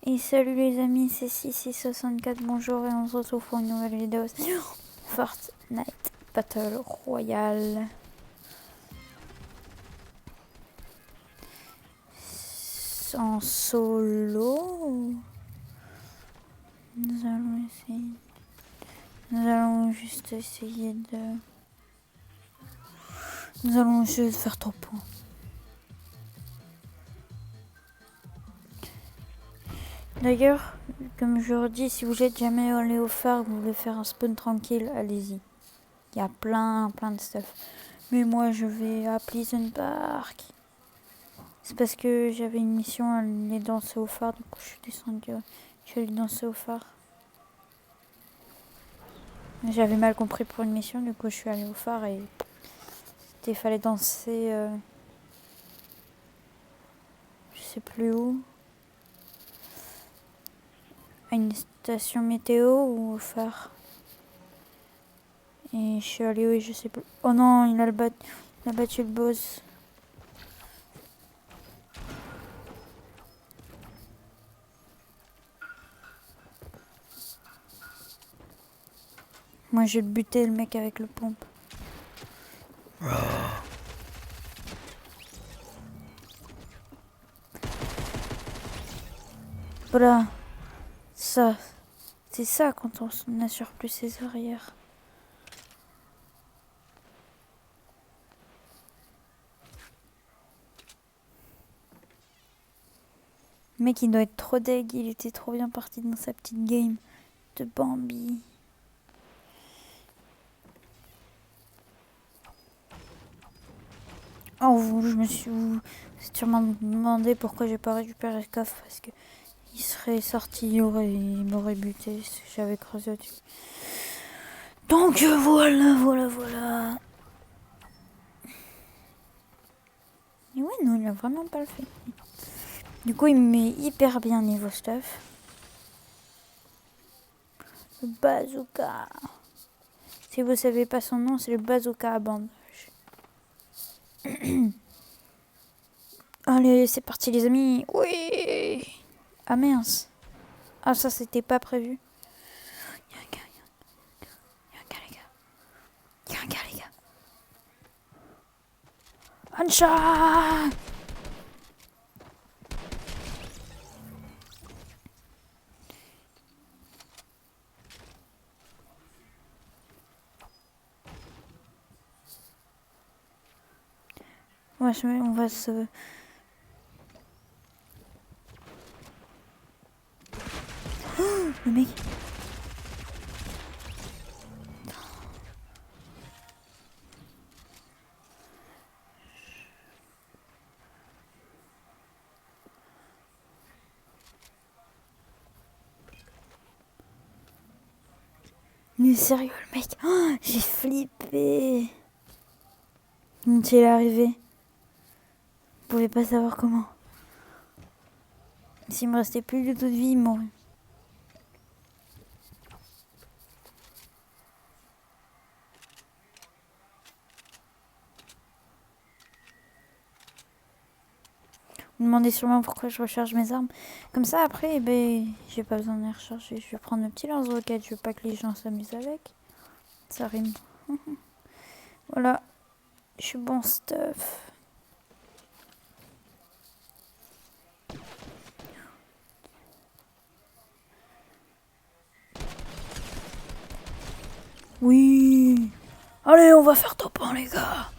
Et salut les amis, c'est 6664, bonjour et on se retrouve pour une nouvelle vidéo sur Fortnite Battle Royale. En solo. Nous allons juste essayer de... Nous allons juste faire 3 points. D'ailleurs, comme je vous dis, si vous êtes jamais allé au phare, vous voulez faire un spawn tranquille, allez-y. Il y a plein de stuff. Mais moi, je vais à Pleasant Park. C'est parce que j'avais une mission à aller danser au phare, du coup je suis descendue. Je suis allée danser au phare. J'avais mal compris pour une mission, du coup je suis allée au phare et il fallait danser. Je sais plus où. À une station météo ou au phare. Et je suis allée où je sais plus. Oh non, il a battu le boss. Moi je vais le buter le mec avec le pompe. Voilà. Ça. C'est ça quand on n'assure plus ses arrières. Le mec il doit être trop deg, il était trop bien parti dans sa petite game de Bambi. Oh, je me suis sûrement demandé pourquoi j'ai pas récupéré le coffre, parce que il serait sorti, il m'aurait buté si j'avais creusé dessus. Donc voilà. Et ouais, non, il a vraiment pas le fait. Du coup, il me met hyper bien niveau stuff. Le bazooka. Si vous savez pas son nom, c'est le bazooka à bandage. Allez, c'est parti les amis. Oui. Ah mince. Ah ça c'était pas prévu. Il y a un gars les gars. Il y a un gars les gars. Ancha. Ouais, on va se... Oh, le mec. Mais sérieux le mec. Oh, j'ai flippé. Quand il est arrivé. Je pouvais pas savoir comment. S'il me restait plus du tout de vie, il mourrait. Vous me demandez sûrement pourquoi je recharge mes armes. Comme ça, après, j'ai pas besoin de les recharger. Je vais prendre le petit lance-roquette. Je veux pas que les gens s'amusent avec. Ça rime. Voilà. Je suis bon stuff. Oui. Allez, on va faire top 1, les gars.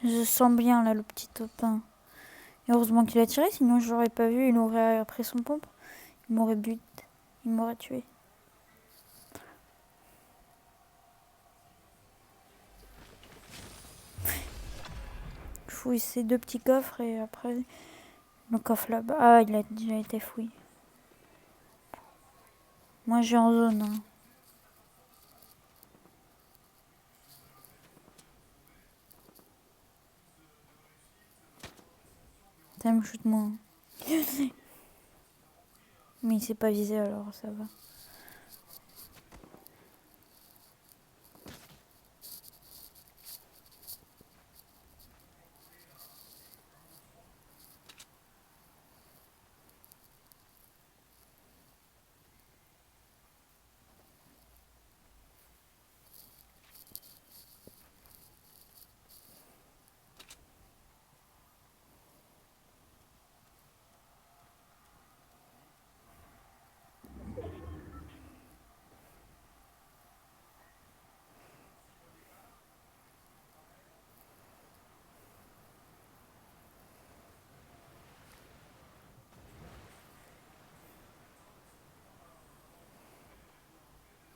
Je sens bien, là, le petit top 1. Et heureusement qu'il a tiré, sinon je l'aurais pas vu. Il aurait pris son pompe. Il m'aurait buté. Il m'aurait tué. Je fouille ces 2 petits coffres et après... Le coffre là-bas. Ah, il a déjà été fouillé. Moi, j'ai en zone. Hein. Ça me shoot moi. Mais il s'est pas visé alors ça va.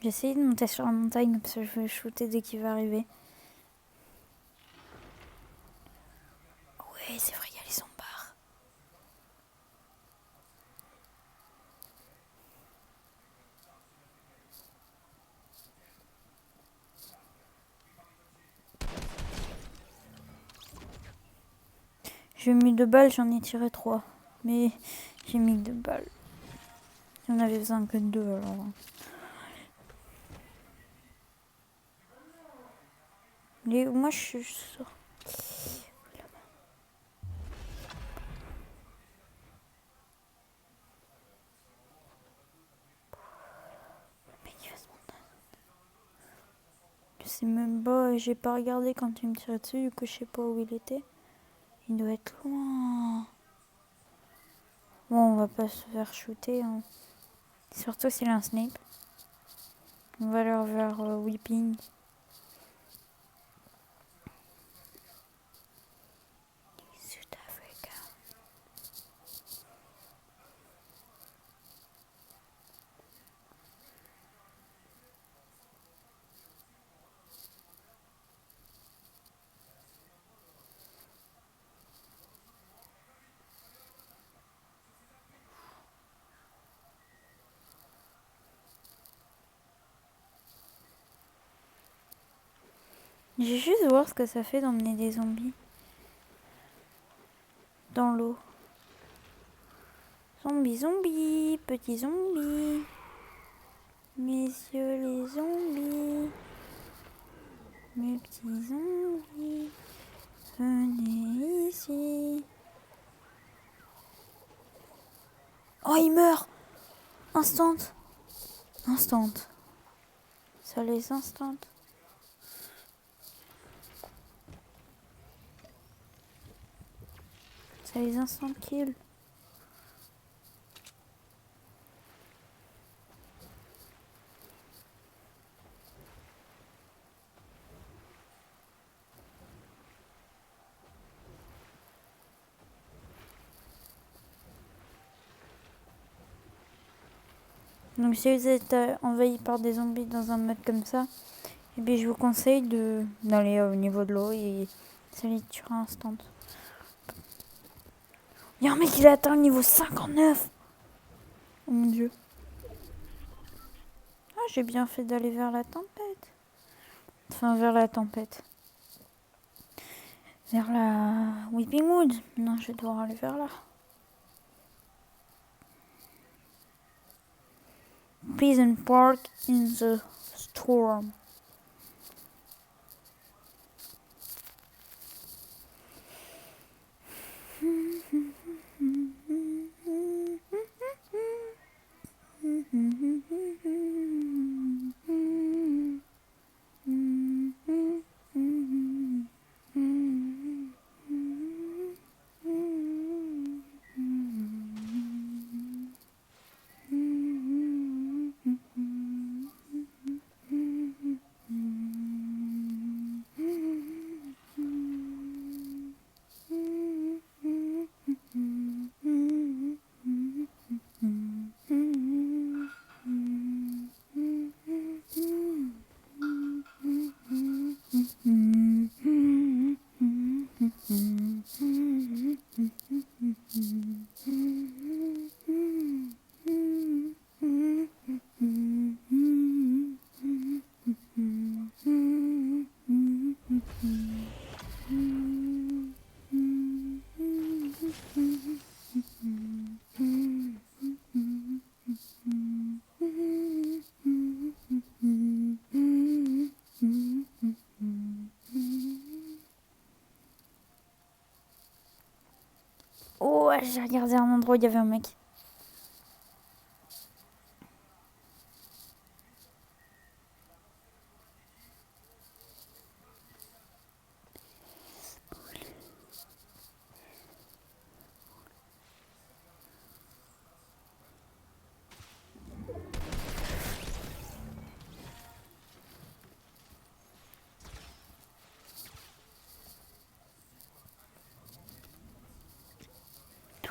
J'ai essayé de monter sur la montagne parce que je veux shooter dès qu'il va arriver. Ouais, c'est vrai, il y a les zombards. J'ai mis 2 balles, j'en ai tiré 3. Mais j'ai mis 2 balles. J'en avais besoin que de 2 alors. Moi je suis sur... Je sais même pas, j'ai pas regardé quand il me tirait dessus, du coup je sais pas où il était. Il doit être loin. Bon, on va pas se faire shooter. Hein. Surtout s'il a un snipe. On va aller vers Weeping. Sud-Africa. J'ai juste voir ce que ça fait d'emmener des zombies dans l'eau. Zombies, zombies, petits zombies. Messieurs les zombies. Mes petits zombies. Venez ici. Oh, il meurt. Instant. Instant. Ça les instant. Ça les instant kill. Donc si vous êtes envahi par des zombies dans un mode comme ça, eh bien, je vous conseille d'aller au niveau de l'eau et ça les tuera instant. Il y a un mec qui a atteint le niveau 59. Oh mon dieu. Ah, j'ai bien fait d'aller vers la tempête. Enfin, vers la tempête. Vers la Weeping Wood. Non, je vais devoir aller vers là. Pleasant Park in the storm. Oh, j'ai regardé un endroit où il y avait un mec.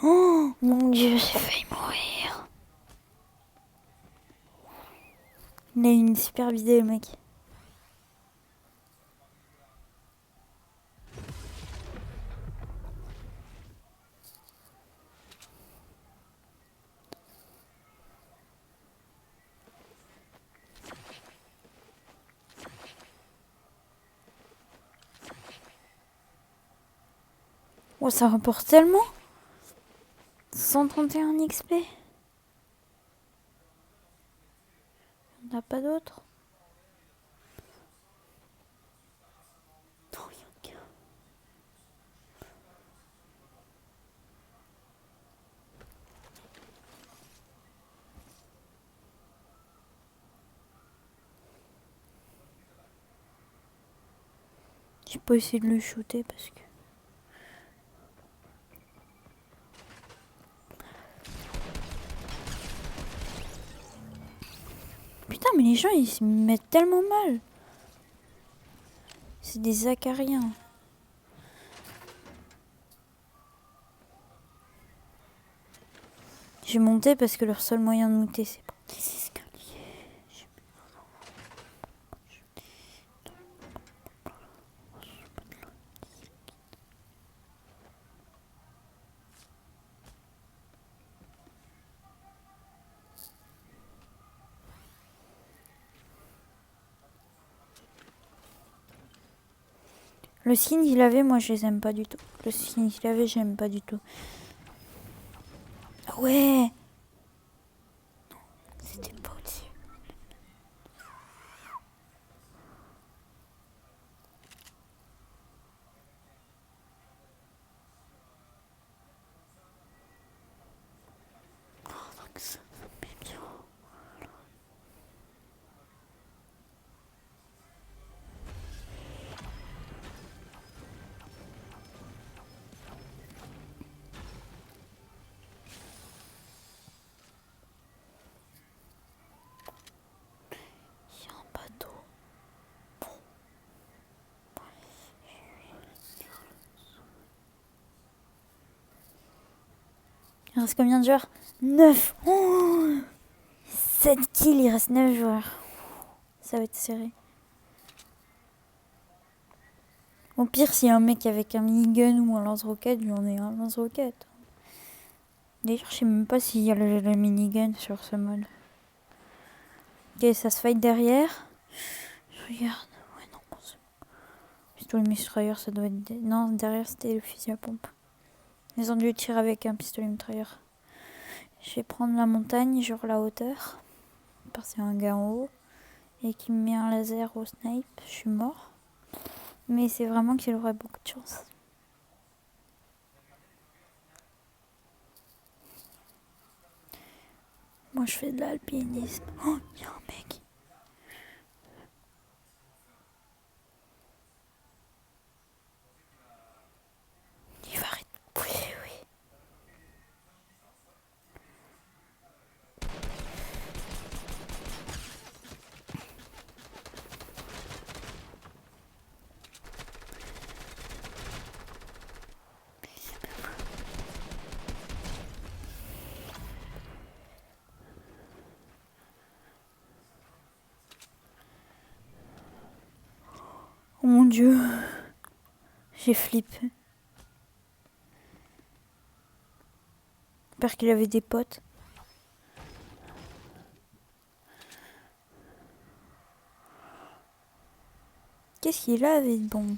Oh mon dieu, j'ai failli mourir. Il a une super vidéo, le mec. Oh, ça rapporte tellement. 131 XP. On n'a pas d'autre. J'ai pas essayé de le shooter parce que... Putain, mais les gens, ils se mettent tellement mal. C'est des acariens. J'ai monté parce que leur seul moyen de monter, c'est pour des escaliers. Le skin qu'il avait, moi je les aime pas du tout. Le skin qu'il avait, j'aime pas du tout. Ah ouais. C'était pas au-dessus. Oh, donc ça me met bien. Il y a un bateau. Il reste combien de joueurs? 9. Oh, 7 kills, il reste 9 joueurs. Ça va être serré. Au pire, s'il y a un mec avec un minigun ou un lance-roquette, j'en ai un lance-roquette. D'ailleurs, je sais même pas s'il y a le minigun sur ce mode. Ok, ça se fight derrière. Je regarde. Ouais, non, bon, c'est bon. Pistolet mitrailleur, ça doit être... Non, derrière, c'était le fusil à pompe. Ils ont dû tirer avec un pistolet mitrailleur. Je vais prendre la montagne, genre la hauteur. Parce qu'il y a un gars en haut. Et qui me met un laser au snipe. Je suis mort. Mais c'est vraiment qu'il aurait beaucoup de chance. Moi, je fais de l'alpinisme. Oh, il y a un mec. Il va arrêter de bouger, oui. Oh mon dieu. J'ai flippé. J'espère qu'il avait des potes. Qu'est-ce qu'il avait de bon?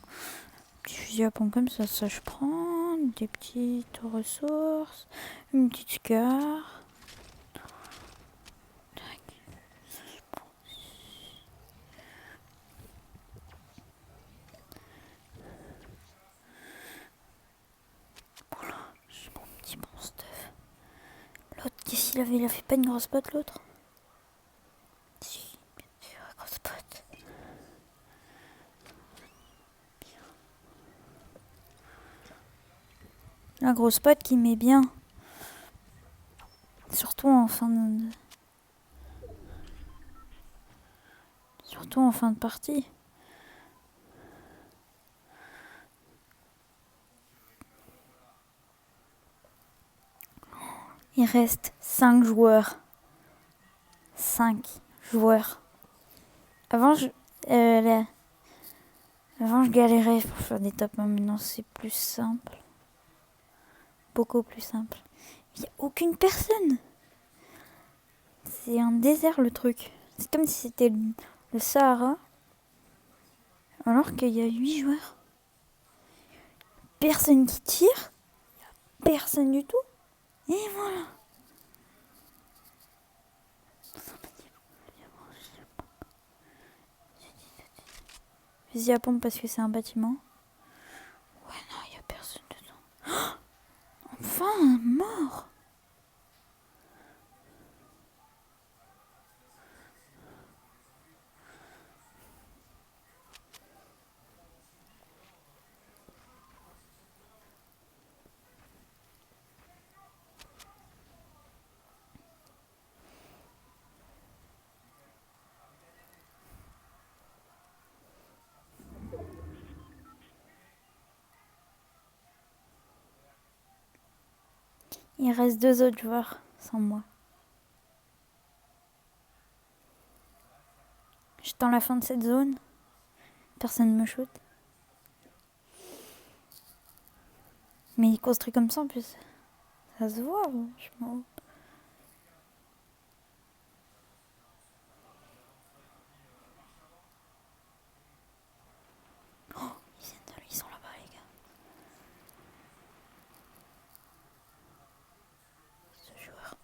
Petit fusil à pompe comme ça je prends. Des petites ressources. Une petite scar. Voilà, j'ai mon petit bon stuff. L'autre, qu'est-ce qu'il avait? Il avait pas une grosse pote, l'autre? Si, bien sûr, grosse pote. La grosse pote qui met bien. Surtout en fin de... Surtout en fin de partie. Il reste 5 joueurs. 5 joueurs. Avant, euh, avant, je galérais pour faire des top 1. Maintenant, c'est plus simple. Beaucoup plus simple. Il n'y a aucune personne. C'est un désert, le truc. C'est comme si c'était le Sahara. Alors qu'il y a 8 joueurs. Personne qui tire. Personne du tout. Et voilà. Fusil à pompe parce que c'est un bâtiment. Ouais, non, il n'y a personne dedans. Oh, enfin, un mort. Il reste 2 autres joueurs sans moi. J'attends la fin de cette zone. Personne ne me shoot. Mais il construit comme ça en plus. Ça se voit, franchement. Oh, ils sont là-bas, les gars. Ce joueur.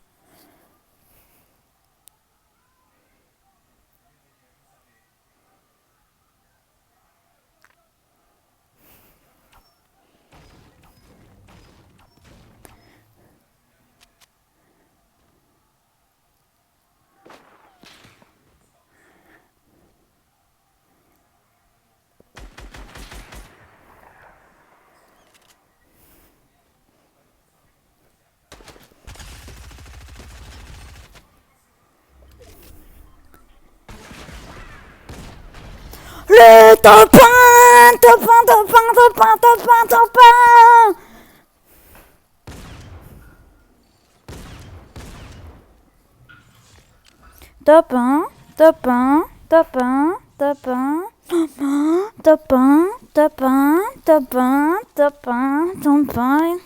Le top 1, top 1, top 1, top 1, top 1, top 1. Top 1, top 1, top 1, top 1, top 1, top 1, top 1, top 1, top 1.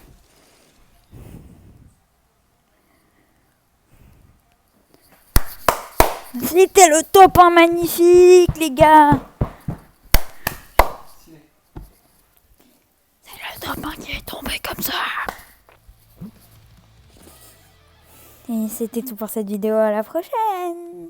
C'était le top 1 magnifique, les gars. C'est le top 1 qui est tombé comme ça. Et c'était tout pour cette vidéo. À la prochaine.